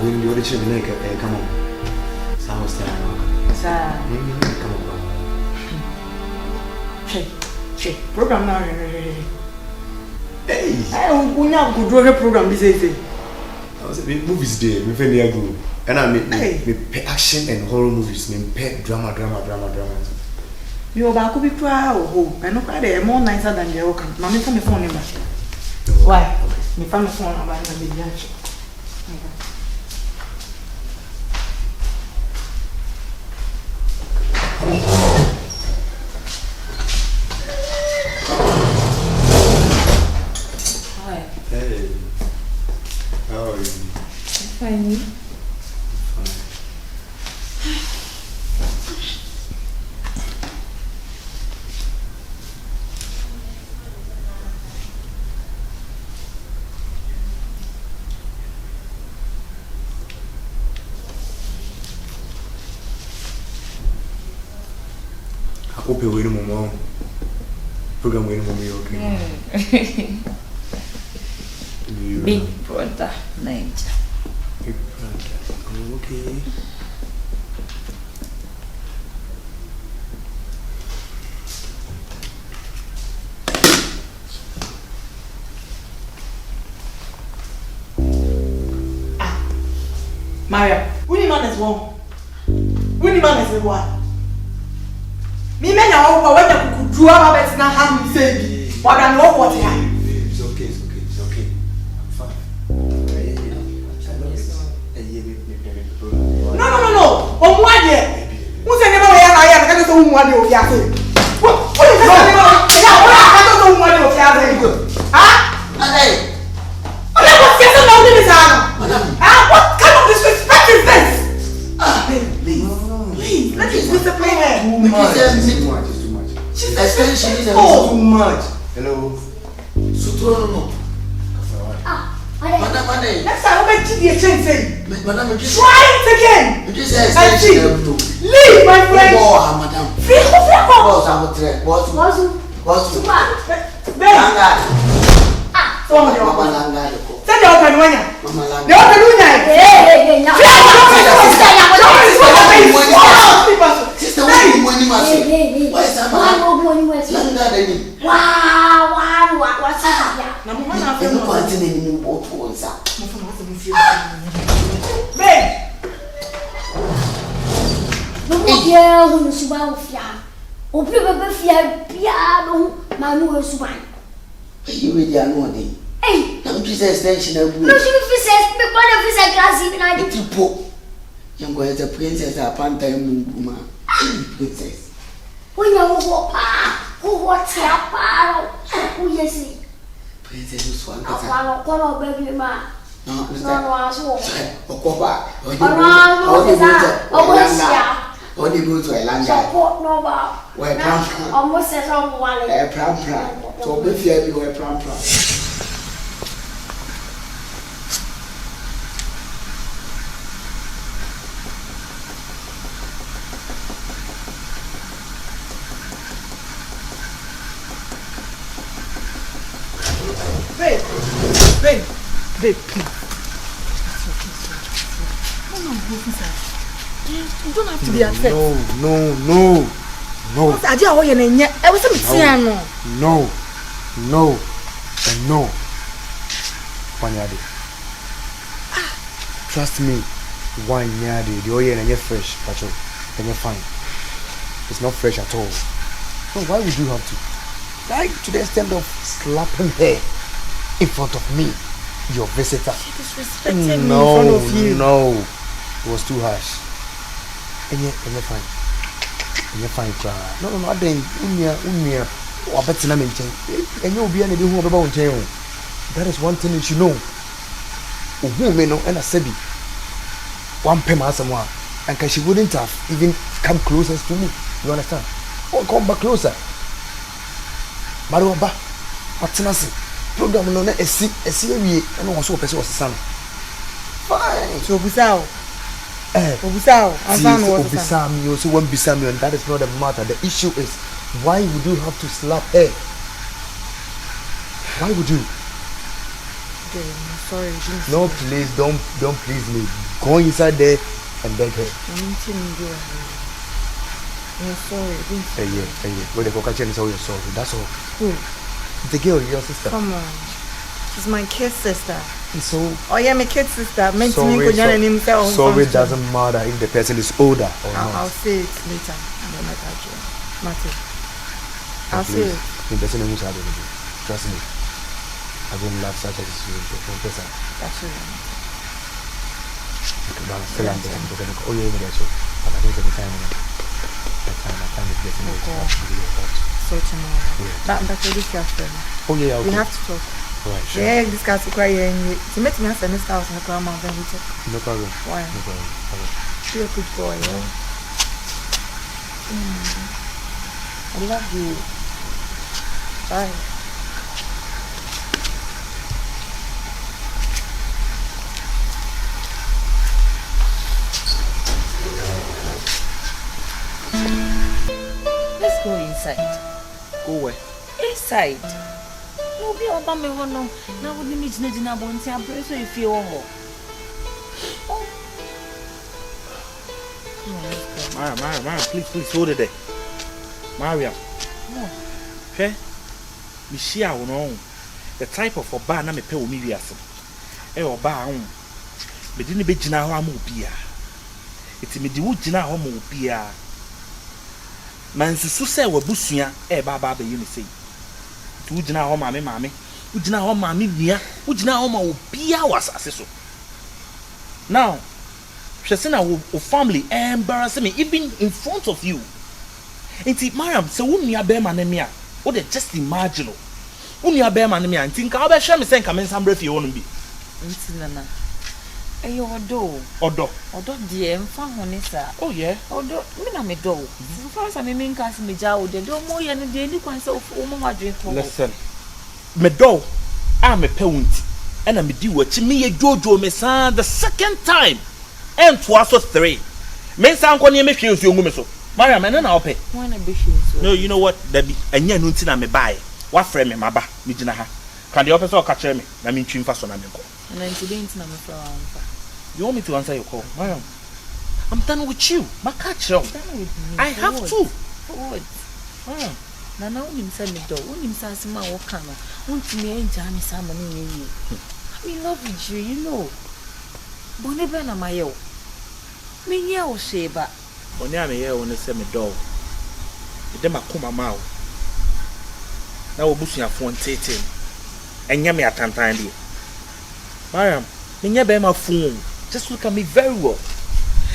when the original make come on. Sounds Sir. Come on. Check. Program now. Hey. I don't go do a program this is. I was movies day, me friend here go. And I me action and horror movies, me drama. You back be proud. I know they are more nicer than the other. Mommy from the phone number. Why? Me from the phone number and the reaction. Hey. How are you? Fine. I hope you're waiting, Mom. Program waiting for me, okay? Big brother, Niger. Big brother, okay. Maria, who man is one? Who man is one? Me men are over when you could draw up at now how you say, but I know what I am. It's okay. I'm fine. No. On one year. Who's the name of I am? I don't know what you're saying. What is the name of I don't know what you're saying. Huh? Hey. What's this about this? What kind of disrespect is this? Please, let us discipline her. Too much. Especially too much. Hello. No. Madam, next time, I'm going to the change. Madam, try it again. I see. Leave, my friend. Madam. Send your open one. The open hey, now this extension of no, she says, but one of his glass even I did po. Young boy is a princess, a panther, woman. Princess. When you walk, who what's your power? Who you see? Princess is one. I want to baby man. No, I only go to a land. Support no bar. Where almost as on one. A pram. So if you have your pram. Babe, please. You don't have to be upset. No. I did all your name yet. I was a No. Wanyade. Trust me. Wanyade. The oil and you're fresh, Pacho. And you're fine. It's not fresh at all. So why would you have to? Like to the extent of slapping her in front of me, your visitor. She disrespected me in front of you. No. It was too harsh. And you're fine. And you're fine, cry. No. I didn't. Or better than mention. And you'll be anything who about jail. That is one thing that you know. Who may know and a sebi. One pema someone. And she wouldn't have even come closer to me. You understand? Or come back closer. Maruba. What's nothing? Program no na esi ewie and one so person was son. Fine. So Obisao. Obisao, you also want Bisami, and that is not the matter. The issue is why would you have to slap her? Why would you? okay. I'm sorry. No, please, don't please me. Go inside there and beg her. I'm sorry. Hey. Well, the Boakye is how you're sorry. That's all. Who? The girl, your sister. Come on. She's my kid sister. So. Oh yeah, my kid sister. Sorry doesn't matter if the person is older or not. I'll say it later. Matthew. I'll say it. The person who's having it. Trust me. I don't love such a situation. That's it. Oh yeah, that's all. But I think the time is getting late. So tomorrow. Yeah. But we discuss them. Oh yeah, okay. We have to talk. Right, sure. Yeah, discuss the cry and to make me answer this house and the grandma then we talk. No problem. Why? No problem. You're a good boy, yeah? I love you. Bye. Let's go inside. Go where? Inside. No be oba me ho no. Na wo ni me gina bonti abre so e fie wo ho. Miriam, please hold it there. Miriam. No. Okay? Me share no. The type of oba na me pe wo mi wiase. E oba ho. Me di ni be gina ho am obia. Iti me di wo gina ho am obia. Man susu se wabusua e baba be yi ni sei. Tu gina ho mame. U gina ho mame bia. U gina ho ma obia wasase so. Now, Shesina will family embarrass me even in front of you. Inti Miriam, so who near bear manemia? What they just imagine. Who near bear manemia? And think I'll be sure me saying come in some breath you won't be. Inti nana. Ayo odo die mfa hone sa. Oh yeah. Odo me na me do. Mfa sa me nka me ja odo. Do mo ye ne de ni kwan sa o mo madwen ko. Listen. Me do a me pe wunti. And me di wachi me ye jojo me san the second time. And twice or 3. Me san ko ne me hwe osu ngum so. Miriam me na ope. Why na be hwe so? No, you know what? That be anya no nti na me buy. Wa frame me maba. Me gina ha. Kan de ope so ka kire me na me ntwi mfa so na me ko. And then today nti na me fra wa mfa. You want me to answer your call? Miriam, I'm done with you. My catch up. I have to. What? Nana unim say me do. Unim say asima wo kan no. Untimi enja me sama ni ye. I'm in love with you, you know. Bone be na mayo. Me nye o sheba. Bone am ye won say me do. E dem akoma ma wo. Na wo busuafo ntete. Enya me atantan bi. Miriam, me nye be ma fun. Just look at me very well.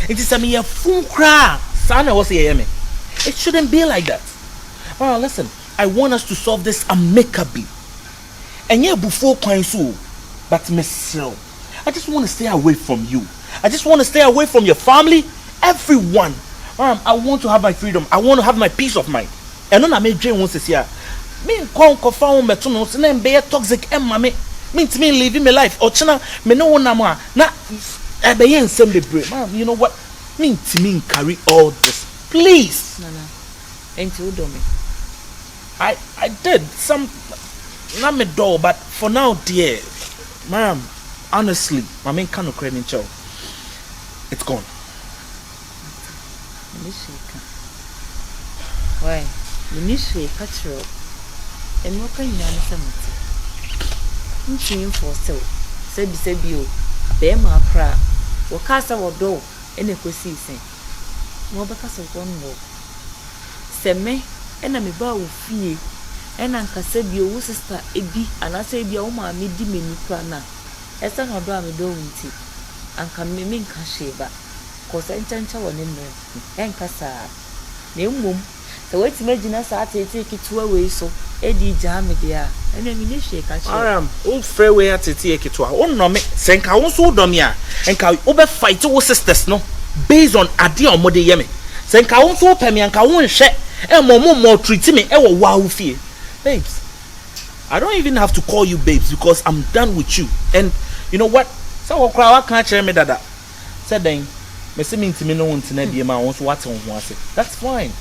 It is a mere fun cry. Sana was here me. It shouldn't be like that. Well, listen, I want us to solve this amicably. And yeah, before kwan so, but Miss I just want to stay away from you. I just want to stay away from your family, everyone. I want to have my freedom. I want to have my peace of mind. And when I make Jane wants to see her, me ko found me to no say be toxic and mommy. Means me living my life. Or china me no one na ebe yen sem bebre. Ma'am, you know what? Means me carry all this. Please. Nana. Enti udo me. I did some not me door, but for now, dear. Ma'am, honestly, my main kind of credit child. It's gone. Why? Ministry catcher. And what can you understand? Ntin for so sebi o be ma kra wo kasa wo do ene kosi isen mo be kasa wo no seme ena me ba wo fie ena nkasa bi o wo sister ebi anasa ebi o ma me di meni kra na esa no do am do wunti anka me nka sheba ko se nchancha wo ne no enkasa na mmom se weti magina sa atete kituwa we so edi jam dia ene mi ne hwe ka che o freeway atete ekitoa o no me senka wo so do me a enka wo be fight wo sisters no based on ade o mode ye me senka wo so pɛ me enka wo nhwe e mo treat me e wo wa wo fie babes. I don't even have to call you babes because I'm done with you. And you know what? So wo kra wa kan kire me dada said then me se me no won tina bia ma won so what on ho ase. That's fine.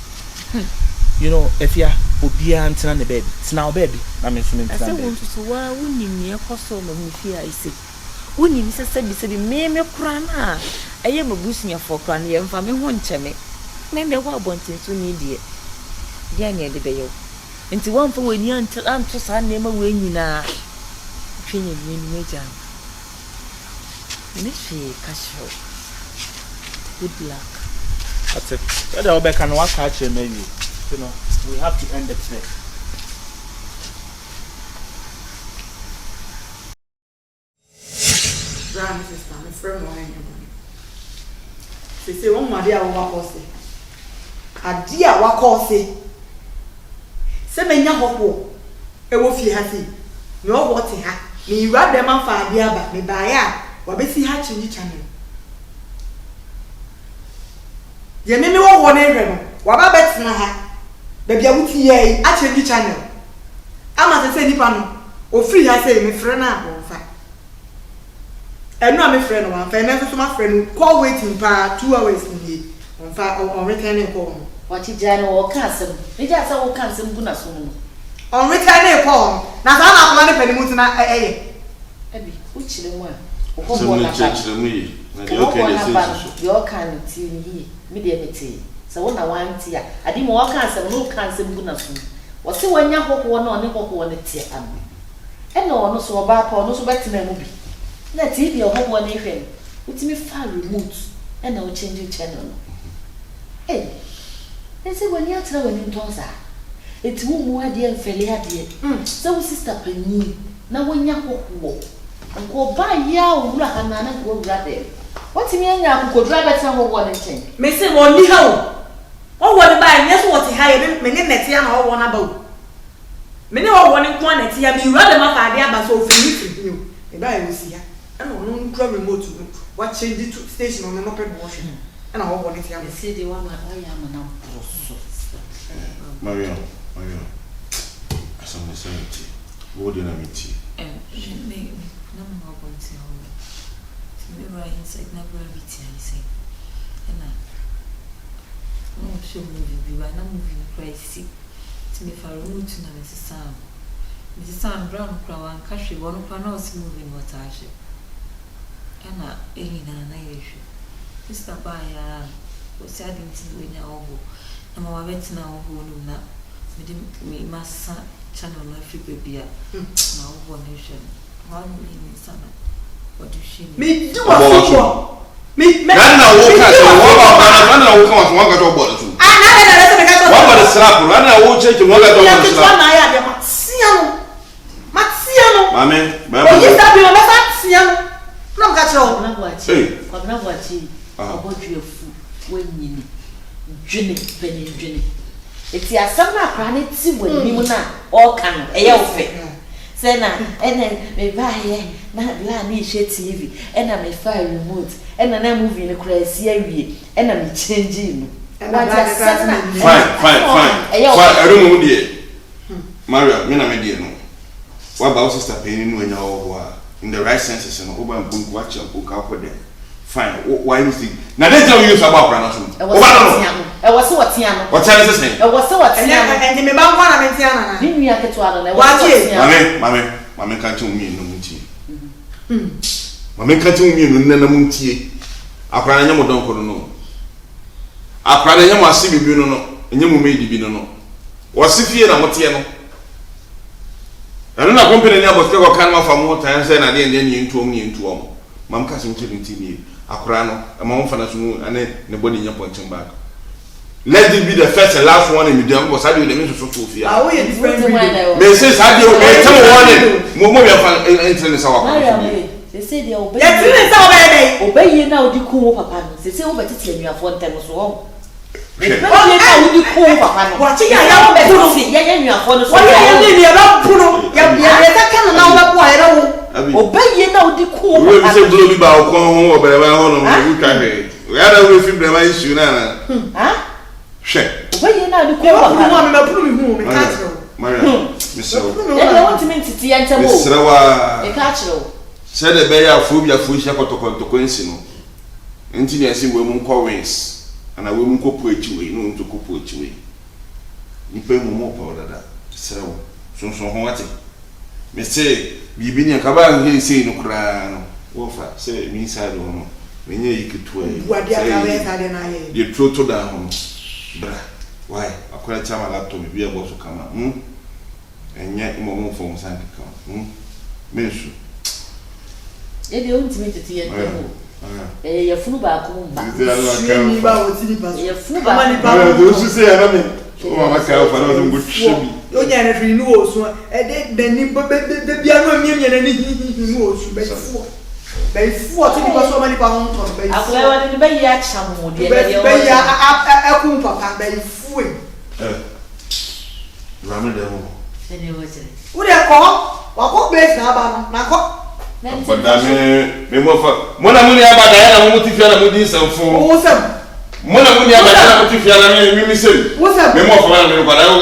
You know, if you obia ntena ne baby tena o baby na me so ntena ase won so wa woni ne ekoso ma mu fi a ise woni ni sese bi se bi me kura na eye mabusunya fo kura na ye mfa me ho ncheme na ne ho abontin so ni die dia ne de beyo nti won fa wani anto sa na ma we nyina twenye ni meja ni she kasho good luck. That's it. That the back and walk catch maybe. You know, we have to end it there. Grand sister, my friend no any. Say one my dear wa ko say. Adia wa ko say. Se menya hopo. E wo fie ha say. Me wo te ha. Me wura dem afa adia ba. Me ba ya. Wa be si ha chinji channel. Ye me wo wo na ehwe no. Wa ba betina ha. Da bia wuti ye a chinji channel. Ama se nipa no. O free ha say me frɛ na abonfa. Enu am friend one friend so my friend call waiting pa 2 hours in here on returning call what you jano o kansem me ja say o kansem bu na so no on returning call na sa na plan pe ni mutu na abi uchire mu a o ko bo na ba chire mu yi na de okay dey say yo kan ti ni hi me de meti so wo na wan ti a adi mo o kansem no kansem bu na so wo se wanya hokwo na one hokwo ne ti am e na ono so ba pa ono so betina mu bi na TV ohwo na ehwe utimi fa remote e na o change channel no ese wani atra wani ntonza eti wo mu ade enfele ade so wo sister pani na wonya hokwo nko ba ya owura kana na ko wura de watimi anya akokodura beta hokwo ne chen me se woni ha o wo de ba nya so wote ha ye me ne net ya na wo na ba o me ne wo ne ko net ya mi wura de ma fa ade aba so ofini free e ba e wo si ya and on no remote what change it to station on no ped washing and I want it here see the one I am now Miriam asam say wo de na meti me no more going to home me right inside never meet I say and no show movie we are not moving crazy to me for room to na Mrs. Sam Brown crown country one of us moving what I should Ana elina na yeshu sister baya o si adinti we nya obo na ma wabeti na obo no na me massa channel na Africa bia na obo na yeshu wa ni sana what do she me do what me na wo ka so wo ba na wo ka wo ga to obo so na wo ba de slap na wo check wo ga to obo so slap na ya de Matiano mame ba o yi sabi o me Matiano no ga tro na bwachi obodwe fu wanyini dwene dwene eti asam na akra na ti wani mu na o kan eye ofe se na ene me baye na la ni hwe TV ena me fa remote ena na movie ne kura si awie ena me change no fine erumu die Maria me na me die no wa ba sister pay ni wanya wo in the right senses no oba mbungu watch am ka ko dem fine why you see na dey tell you about brana so e was what yan what tell us say e was what yan and me ba ngwa na me tiana na ni nua keto ano na e was mame kan tu mi no muntie mame kan tu mi no na muntie akra na nyamo don ko no akra na nyamo ase bibi no nyamo me di bi no wasi fie na motie no Ano na Kompany Abosk3 ko kan ma famu tan say na de ni ntuom mam ka sim tiri tiri akora no ma mo fana so ane ne body nya ponching back let it be the first and last one in the dem because I do them so fia ah we different me say sa de o me tell one mo be fan internet sa wa they say they obey ya tiri sa obey you now di ku papa no say wo betete anuafo ntem so wo obey na wo di ku papa no wa chi ya wo betete ya anuafo no so wa ya ni ba puno ya ta kan na wo bo ayra wo obey na wo di ku papa we say blow bi ba o kon ho obere ba ho no we ka he we ada we fi brema issue na ha hwe obey na wo di ku papa me puno mi hu me ka tro Maria miso ya want me titi ya ntemo misrawa e ka tro said the bear phobia fuhia kotokon si no enti na esi we mu nko wins ana we mu nko po achiwe no nto ko po achiwe nipa mu mo pa odada serewo sonson ho wate me say bibi ni akaba nge sei no kra no wo fa say mi inside ho no menye yiketu ayi wadi akabe kade na ye ye troto da ho bra why akwara chama laptop bi abo so kama enye imomo fo musan kama mesu e de ultimate tie no ya funu ba ko mba ni ba o ti ni ba ya funu ba do su se ya na me o mama ka o fa na do ngutshemi yo nya na firi ni wo so de ni be bia no mie na ni wo so be fu ti ni ba so ma ni ba hon to be akwa wa ni be ya chamo de be ya akun papa be fu Rame de mo ne wo jere wo de ko wa ko be na ba na ko me mo fa mona muni abada ya na mo tifia na mo din sanfo wo sam mona muni abada na mo tifia na mi sem wo sam me mo fa na me ko da wo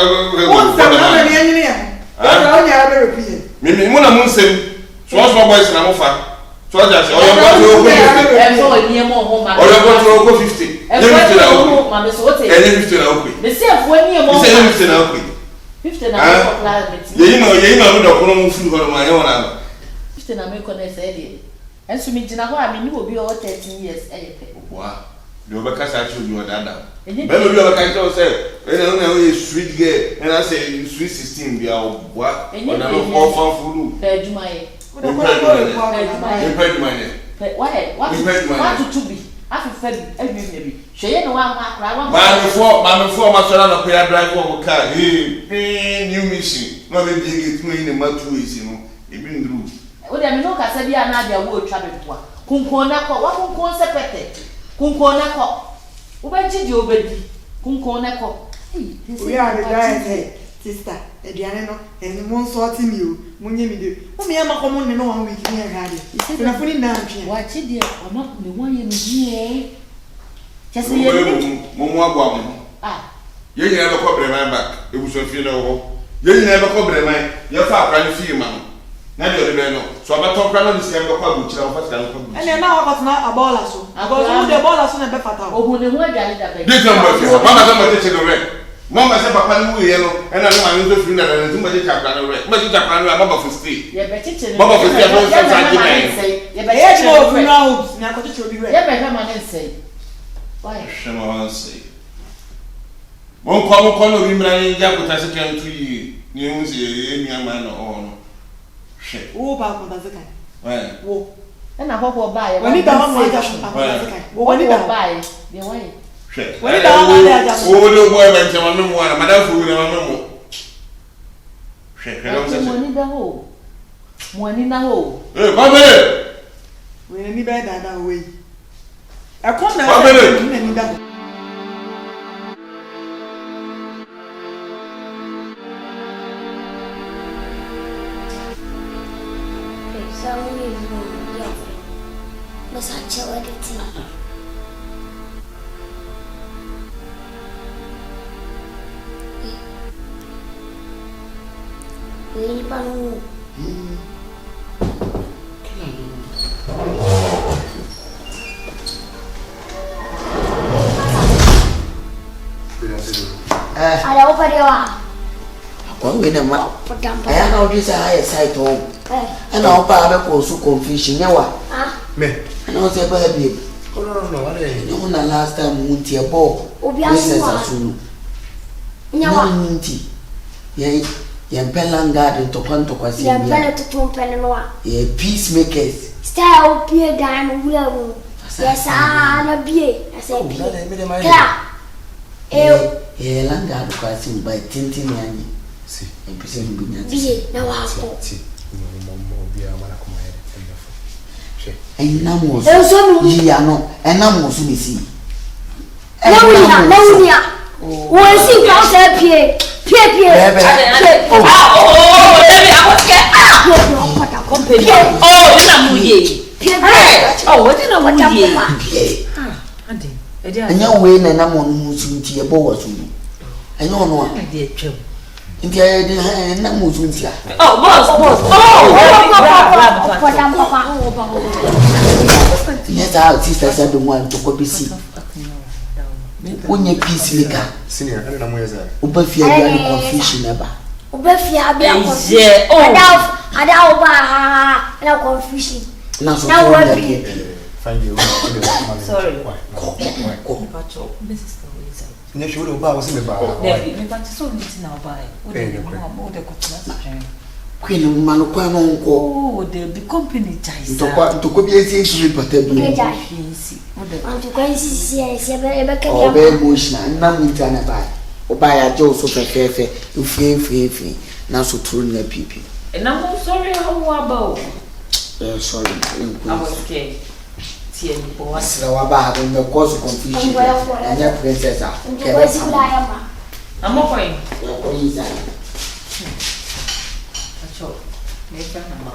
sam na me ni ya o nya ba repeat me mona mun sem so boys na mo fa so ja se oyo go to e fo ni mo ho ma oyo go to 50 e fo ni mo ma me so wote e ni 50 na okwe me se fo ni mo se 50 na okwe 50 na ko plan beti ye no do ko no mu fu ko ma ye wona na me connect say enso mi gina ho a me ni obi o 13 years eyepe wa de obeka sa chi obi o dada be no bi obeka cho say e na o street girl and I say sweet 16 bia o wa ona no all fan fulu pe juma ye pe juma ye why what to be afi fe bi bi hweye no wa ma akra wa ma me fo ma so na no pe drive wo car new mission no be big it no in ma two is no e bi ndru o de me no ka se bia na bia wo twa betoa kunkon na ko wa kunkon se pete kunkon na ko wo ba ji di obedi kunkon na ko we are the guy sister ediane no eni mo so ti mi o mo nye mi de mo me ma ko mo ne no 1 week ni e gade na funi na ntwe wa chi de o ma ko ne wo ye mi die chese ye mo agwa mo ye nyina be ko brema back ebuso fi na wo ye nyina be ko brema ye fa akwa ni fi ma na de be no so abato kra no ni se be ko abuchira wo fa ska no ko ene na wa patna abola so because de bola so na be fata o hu ne ho adwale da be de tamba fi mama za ma teche no re mama se papa ni wuye no ena no ma no fi na na ntumba teche akra no re ma teche akra no baba for stay ye be teche baba for stay no so sa ji ben ye be teche no ground na ko teche obi re ye be ha ma ne sei why shema wan say mon ko no bi mra ni ja ko ta se kan tu yi ni hu se e mi ama no o no she o ba ko da zakai wo na ho ba ye wani da ma ja ko da zakai wo wani da ba ye de why she wani da ma da ja o do boy ben chama me mo na madam fu na ma mo she ke lo se mo ni da ho mo ni na ho ba be we ni be da we e ko na ba be ni da Masacha waditi. Ini panu. Ada apa dia? Kwa ngene ma. Pedampa. Aya na odi sa aye site ho. Ana opa abe ko su confusion yawa. Me. Ana o se ba bi. Oh no, wale. No na last time munti e bo. Obi asu. Nyawa. Munti. Ye mpelanga de tokanto kwa si. Ya pele tutumpele noa. Ye peacemakers. Style opie dan wura wo. Yes na bie. I say bie. Kla. Langa do kwa si by tintin yanyi. Si. E pese mbinya. Bie na wako. Si. Obi amana kuma ya telefon. She. Enamo. So mi yi ano, enamo so ni si. na wunia. Wo si kwa se pie. Pie. David Abosk3 Kompany ina mu ye what ina mu ye ande anya we na na mo no sunti e bo wo so no anya ono a de atwam nti aye de na mo sunti a boss yes our sister said the one to copy see Onye peace maker. Senior, I don't know where is that. Ubafia bia no confusion eba. Ubafia bia confusion. Yeah. Oh. Ada oba na confusion. Na so Now for what that be? Find you. Sorry. Why? Pacho, Mrs. Louisa. You should have was in the bar. David, me pacho so meeting now by. What do you want? The cotton. Queen man kwa no nko. Oh, the company ties. Ntokwa bi esi ntumi portable. Antu kwa isi ebe ke Obe emotional na munta na ba. Oba ya je so fefefe, free na so turu na pipi. And I'm sorry how about. Sorry. I was scared. Asira wa ba ha be cause confusion. Anya princess a. Antu kwa isi kula ya ma. I'm okay. Ko yiza. Pacho, me fa na ma.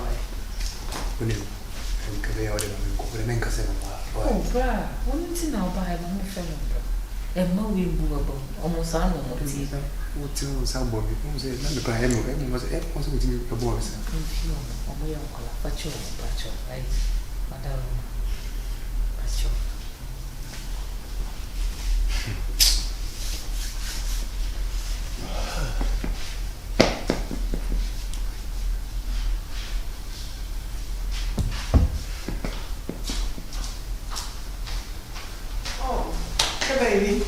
Uni, nkebe ya wale mko kule menka sema ba. Oh, bra, woni ti na ba ha mo fa no bra. E ma we bu abo. Omo sa no mo ti. Wotu sabo bi. Mo se na me pa hemu, mo se mo se wotu ka bo sa. Omo ya ko la pacho, right. Madam. Pacho. Baby.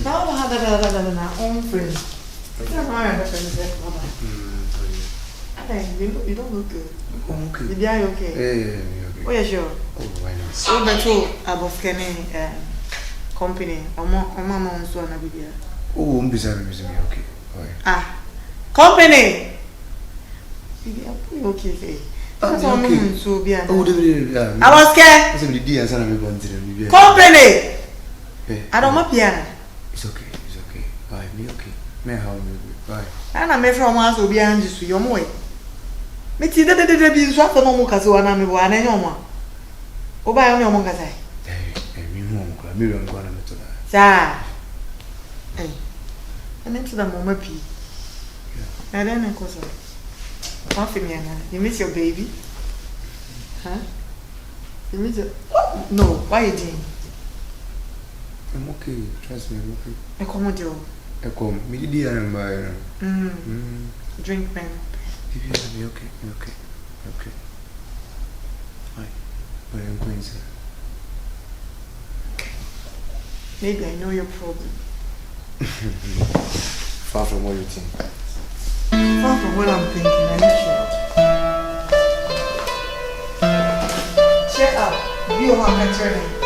Now I had a own friend. You don't look good. Okay. You are okay. Okay. Oh yeah, sure. Oh, why not? So that's all Abosk3 Kompany. Mama on so na bibia. Oh, mbisa okay. Ah. Kompany. Bibia, okay. That's all me so bia. Oh, Abosk3. What's the idea sana me bantire. Kompany. I don't mapia. It's okay. Bye, me okay. Me how me bye. Ana me from us obi anji so yomo e. Me ti de bi so afa no mo kase wana me bo ana nyomo. Oba yo nyomo kase. Me mo mo kra Miriam kwa na metoda. Sa. And into the mama pee. I don't know cause you miss your baby? Huh? You miss it? No, why you doing? I'm okay, trust me, I'm okay. I come with you. I come. Me did and buy. Drink, man. If you have me, okay. Hi. But I'm going to. Maybe I know your problem. Far from what you think. Far from what I'm thinking, I'm not sure. Shut up. Be a woman, turning.